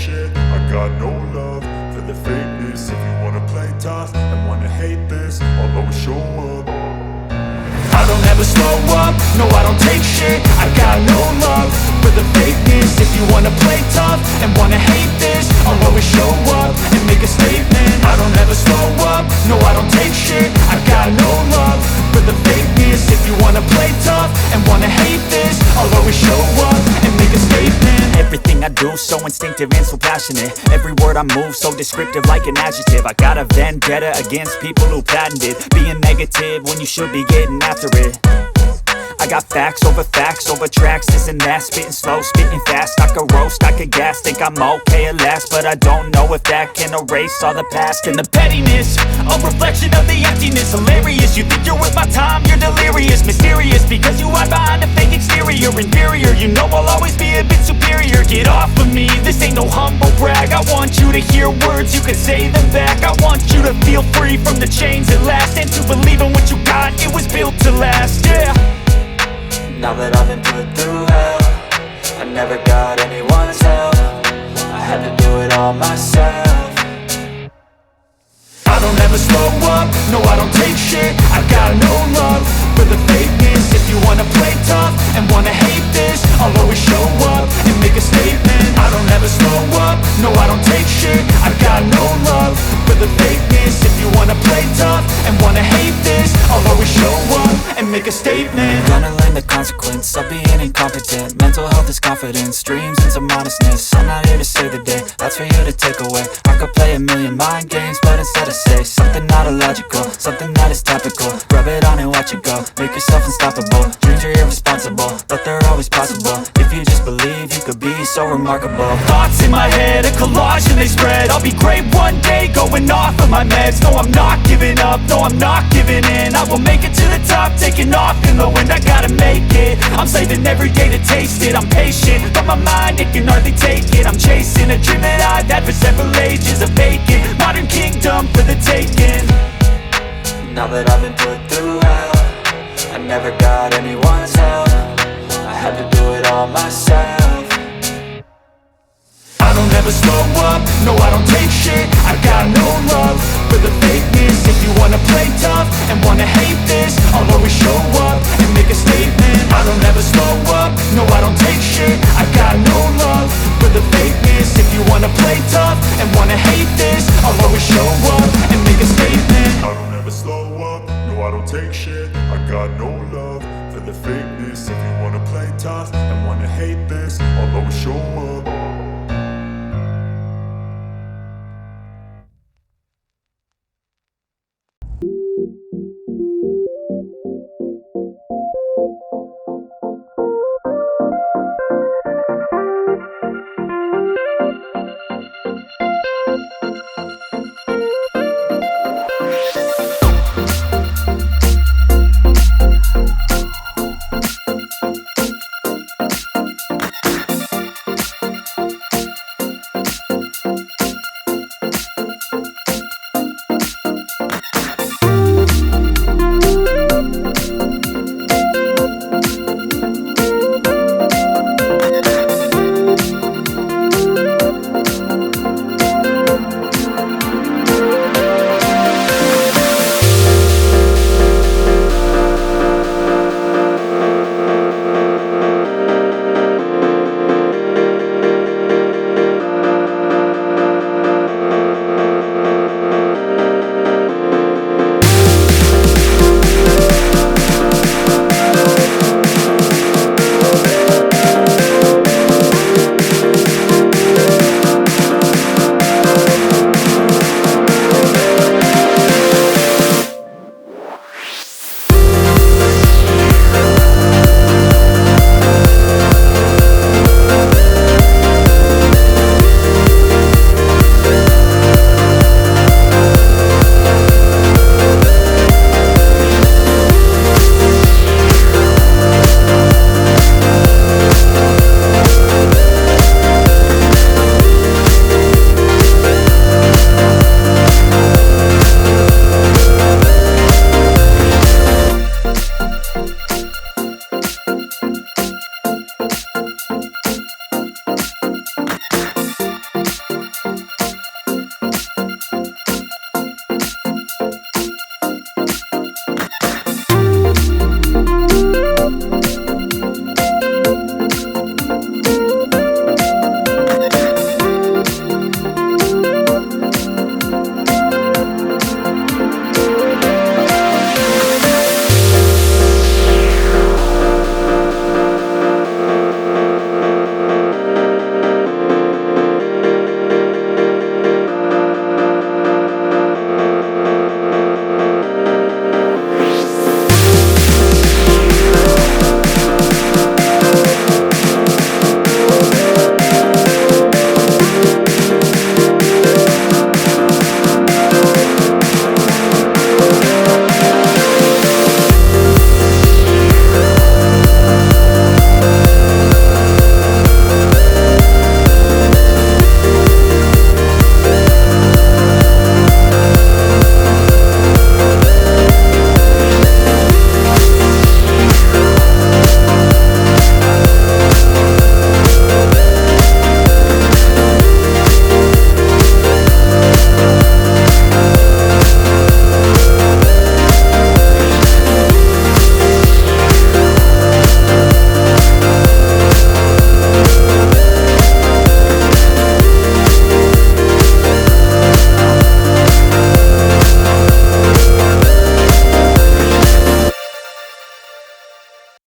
shit. I got no love for the fakeness. If you wanna play tough and wanna hate this, I'll always show up. I don't ever slow up, no I don't take shit. I got no love for the fakeness. If you wanna play tough and wanna hate this, I'll always show up and make a statement. I don't ever slow up, no I don't take shit. I got no love for the fakeness. If you wanna play tough and wanna hate this, I'll always show up and make a statement. Everything I do so instinctive and so passionate. Every word I move so descriptive like an adjective. I got a vendetta against people who patented being negative when you should be getting after it. I got facts over tracks, this and that. Spitting slow, spitting fast. I could roast, I could gas. Think I'm okay at last, but I don't know if that can erase all the past. And the pettiness, a reflection of the emptiness. Hilarious, you think you're worth my time, you're delirious. Mysterious, because you hide behind a fake exterior. Inferior, you know I'll always be a bit superior. Get off of me, this ain't no humble brag. I want you to hear words, you can say them back. I want you to feel free from the chains at last, and to believe in what you got, it was built to last, yeah. Now that I've been put through hell, I never got anyone's help. I had to do it all myself. I don't ever slow up, no I don't take shit. I got no love for the fakeness. If you wanna play tough and wanna hate this, I'll always show up and make a statement. I don't ever slow up, no I don't take shit. I got no love for the fakeness. If you wanna play tough and wanna hate this, I'll always show up and make a statement. Gonna learn the consequence of being incompetent. Mental health is confidence, dreams and some modestness. I'm not here to save the day, that's for you to take away. I could play a million mind games, but instead I say something not illogical, something that is topical. Rub it on and watch it go, make yourself unstoppable. Dreams are irresponsible, but they're always possible. If you just believe, you could be so remarkable. Thoughts in my head, a collage and they spread. I'll be great one day, going off of my meds. No, I'm not giving up, no, I'm not giving in. I will make it to the top, taking off in the wind. I gotta make it, I'm saving every day to taste it. I'm patient, but my mind, it can hardly take it. I'm chasing a dream that I've had for several ages. A vacant, modern kingdom for the taking. Now that I've been put through hell, I never got anyone's help. I had to do it all myself. I don't ever slow up, no I don't take shit. I got no love for the fakeness. If you wanna play tough and wanna hate